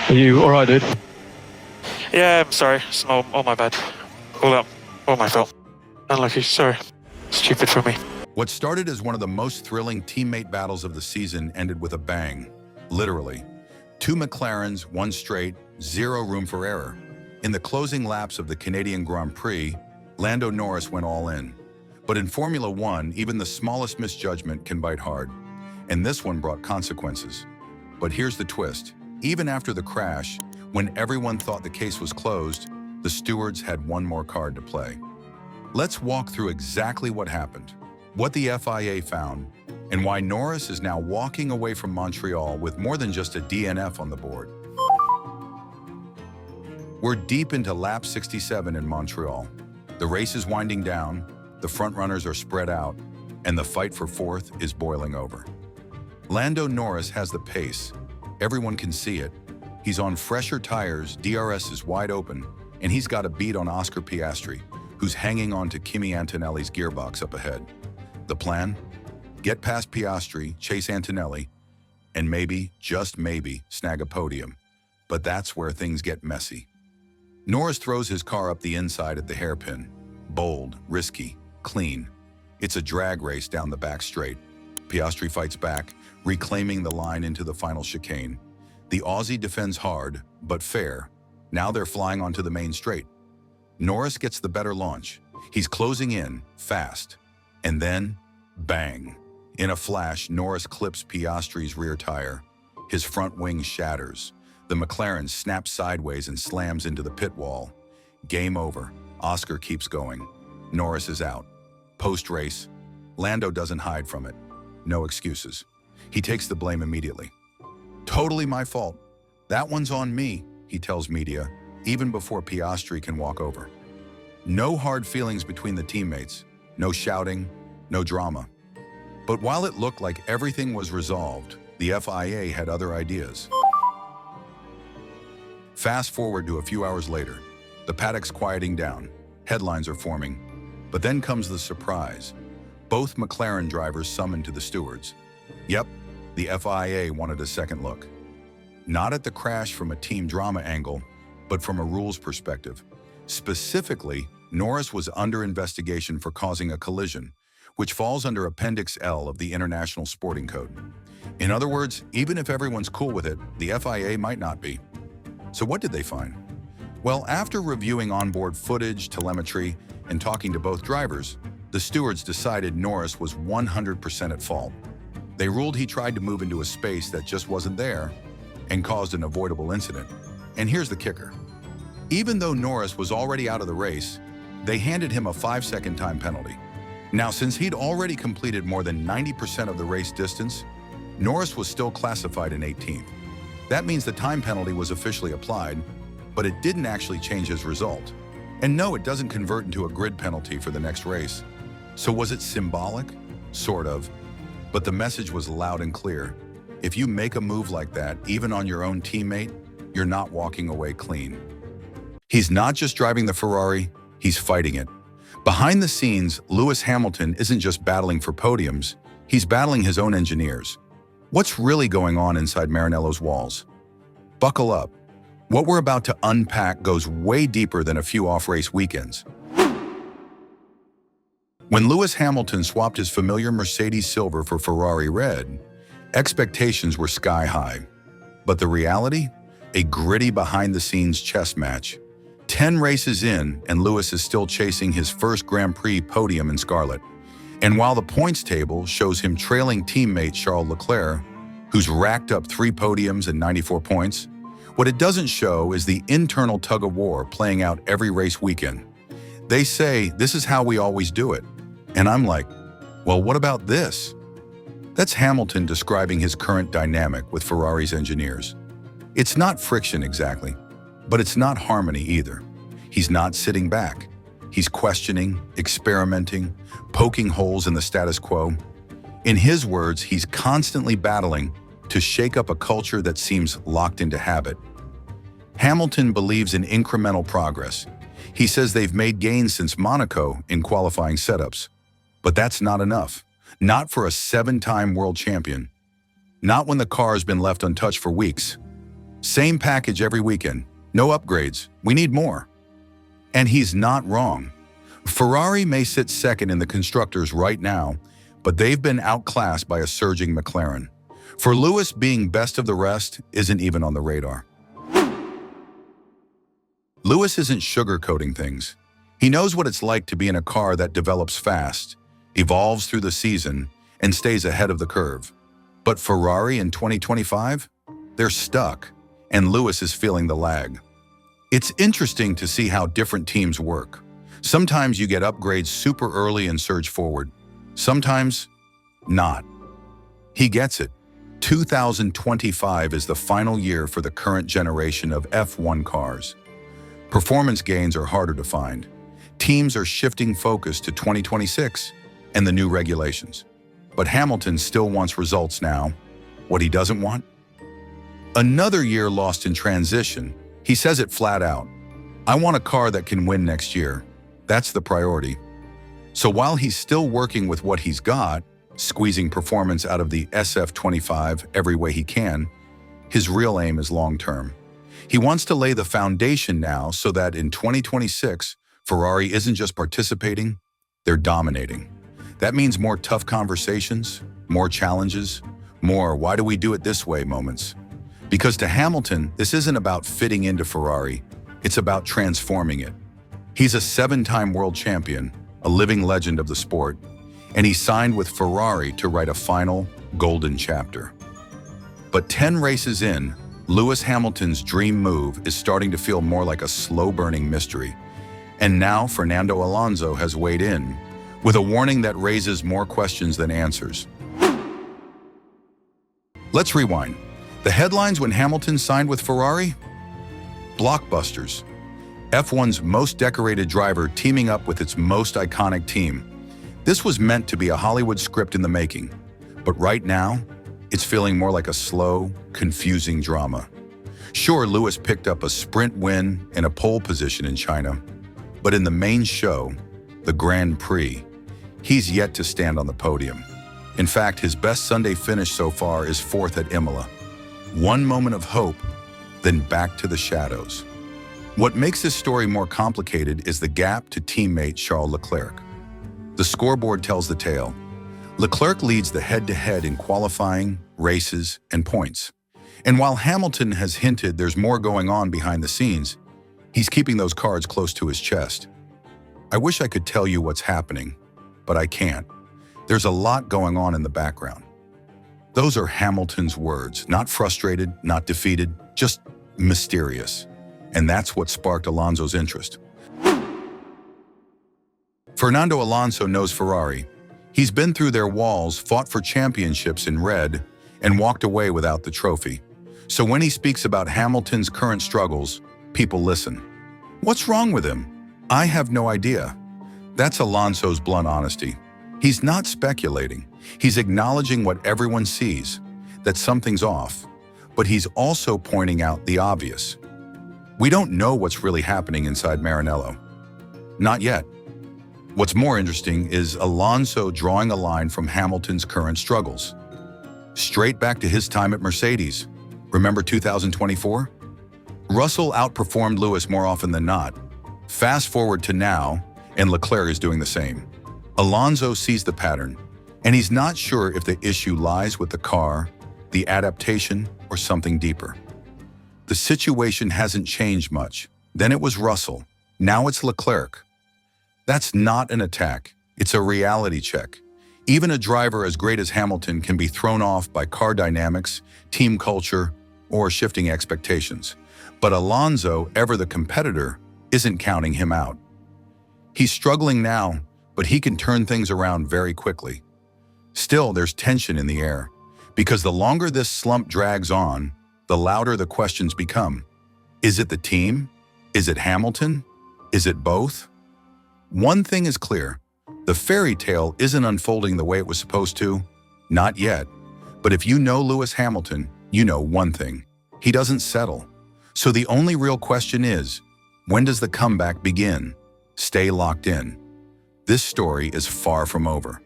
Are you alright, dude? Yeah, I'm sorry. It's all my bad. All my fault. Unlucky, sorry. Stupid for me. What started as one of the most thrilling teammate battles of the season ended with a bang. Literally. 2 McLarens, 1 straight, 0 room for error. In the closing laps of the Canadian Grand Prix, Lando Norris went all in. But in Formula One, even the smallest misjudgment can bite hard. And this one brought consequences. But here's the twist. Even after the crash, when everyone thought the case was closed, the stewards had one more card to play. Let's walk through exactly what happened, what the FIA found, and why Norris is now walking away from Montreal with more than just a DNF on the board. We're deep into lap 67 in Montreal. The race is winding down, the frontrunners are spread out, and the fight for fourth is boiling over. Lando Norris has the pace. Everyone can see it. He's on fresher tires, DRS is wide open, and he's got a beat on Oscar Piastri, who's hanging on to Kimi Antonelli's gearbox up ahead. The plan? Get past Piastri, chase Antonelli, and maybe, just maybe, snag a podium. But that's where things get messy. Norris throws his car up the inside at the hairpin. Bold, risky, clean. It's a drag race down the back straight. Piastri fights back, reclaiming the line into the final chicane. The Aussie defends hard, but fair. Now they're flying onto the main straight. Norris gets the better launch. He's closing in, fast. And then, bang. In a flash, Norris clips Piastri's rear tire. His front wing shatters. The McLaren snaps sideways and slams into the pit wall. Game over. Oscar keeps going. Norris is out. Post-race, Lando doesn't hide from it. No excuses. He takes the blame immediately. Totally my fault. That one's on me, he tells media, even before Piastri can walk over. No hard feelings between the teammates. No shouting, no drama. But while it looked like everything was resolved, the FIA had other ideas. Fast forward to a few hours later. The paddock's quieting down. Headlines are forming. But then comes the surprise. Both McLaren drivers summoned to the stewards. Yep, the FIA wanted a second look. Not at the crash from a team drama angle, but from a rules perspective. Specifically, Norris was under investigation for causing a collision, which falls under Appendix L of the International Sporting Code. In other words, even if everyone's cool with it, the FIA might not be. So what did they find? Well, after reviewing onboard footage, telemetry, and talking to both drivers, the stewards decided Norris was 100% at fault. They ruled he tried to move into a space that just wasn't there and caused an avoidable incident. And here's the kicker. Even though Norris was already out of the race, they handed him a 5-second time penalty. Now, since he'd already completed more than 90% of the race distance, Norris was still classified in 18th. That means the time penalty was officially applied, but it didn't actually change his result. And no, it doesn't convert into a grid penalty for the next race. So was it symbolic? Sort of. But the message was loud and clear. If you make a move like that, even on your own teammate, you're not walking away clean. He's not just driving the Ferrari, he's fighting it. Behind the scenes, Lewis Hamilton isn't just battling for podiums, he's battling his own engineers. What's really going on inside Maranello's walls? Buckle up. What we're about to unpack goes way deeper than a few off-race weekends. When Lewis Hamilton swapped his familiar Mercedes Silver for Ferrari Red, expectations were sky high. But the reality? A gritty behind-the-scenes chess match. 10 races in, and Lewis is still chasing his first Grand Prix podium in scarlet. And while the points table shows him trailing teammate Charles Leclerc, who's racked up 3 podiums and 94 points, what it doesn't show is the internal tug-of-war playing out every race weekend. They say, this is how we always do it. And I'm like, well, what about this? That's Hamilton describing his current dynamic with Ferrari's engineers. It's not friction exactly, but it's not harmony either. He's not sitting back. He's questioning, experimenting, poking holes in the status quo. In his words, he's constantly battling to shake up a culture that seems locked into habit. Hamilton believes in incremental progress. He says they've made gains since Monaco in qualifying setups. But that's not enough. Not for a 7-time world champion. Not when the car's been left untouched for weeks. Same package every weekend. No upgrades. We need more. And he's not wrong. Ferrari may sit second in the constructors right now, but they've been outclassed by a surging McLaren. For Lewis, being best of the rest isn't even on the radar. Lewis isn't sugarcoating things. He knows what it's like to be in a car that develops fast, evolves through the season, and stays ahead of the curve. But Ferrari in 2025? They're stuck, and Lewis is feeling the lag. It's interesting to see how different teams work. Sometimes you get upgrades super early and surge forward. Sometimes, not. He gets it. 2025 is the final year for the current generation of F1 cars. Performance gains are harder to find. Teams are shifting focus to 2026 and the new regulations. But Hamilton still wants results now. What he doesn't want? Another year lost in transition. He says it flat out. I want a car that can win next year. That's the priority. So while he's still working with what he's got, squeezing performance out of the SF25 every way he can, his real aim is long-term. He wants to lay the foundation now so that in 2026, Ferrari isn't just participating, they're dominating. That means more tough conversations, more challenges, more "why do we do it this way" moments. Because to Hamilton, this isn't about fitting into Ferrari, it's about transforming it. He's a 7-time world champion, a living legend of the sport, and he signed with Ferrari to write a final, golden chapter. But 10 races in, Lewis Hamilton's dream move is starting to feel more like a slow-burning mystery. And now Fernando Alonso has weighed in, with a warning that raises more questions than answers. Let's rewind. The headlines when Hamilton signed with Ferrari? Blockbusters. F1's most decorated driver teaming up with its most iconic team. This was meant to be a Hollywood script in the making, but right now, it's feeling more like a slow, confusing drama. Sure, Lewis picked up a sprint win and a pole position in China, but in the main show, the Grand Prix, he's yet to stand on the podium. In fact, his best Sunday finish so far is 4th at Imola. One moment of hope, then back to the shadows. What makes this story more complicated is the gap to teammate Charles Leclerc. The scoreboard tells the tale. Leclerc leads the head-to-head in qualifying, races, and points. And while Hamilton has hinted there's more going on behind the scenes, he's keeping those cards close to his chest. I wish I could tell you what's happening, but I can't. There's a lot going on in the background. Those are Hamilton's words, not frustrated, not defeated, just mysterious. And that's what sparked Alonso's interest. Fernando Alonso knows Ferrari. He's been through their walls, fought for championships in red, and walked away without the trophy. So when he speaks about Hamilton's current struggles, people listen. What's wrong with him? I have no idea. That's Alonso's blunt honesty. He's not speculating. He's acknowledging what everyone sees, that something's off, but he's also pointing out the obvious. We don't know what's really happening inside Maranello. Not yet. What's more interesting is Alonso drawing a line from Hamilton's current struggles. Straight back to his time at Mercedes. Remember 2024? Russell outperformed Lewis more often than not. Fast forward to now, and Leclerc is doing the same. Alonso sees the pattern, and he's not sure if the issue lies with the car, the adaptation, or something deeper. The situation hasn't changed much. Then it was Russell. Now it's Leclerc. That's not an attack. It's a reality check. Even a driver as great as Hamilton can be thrown off by car dynamics, team culture, or shifting expectations. But Alonso, ever the competitor, isn't counting him out. He's struggling now, but he can turn things around very quickly. Still, there's tension in the air, because the longer this slump drags on, the louder the questions become. Is it the team? Is it Hamilton? Is it both? One thing is clear. The fairy tale isn't unfolding the way it was supposed to. Not yet. But if you know Lewis Hamilton, you know one thing. He doesn't settle. So the only real question is, when does the comeback begin? Stay locked in. This story is far from over.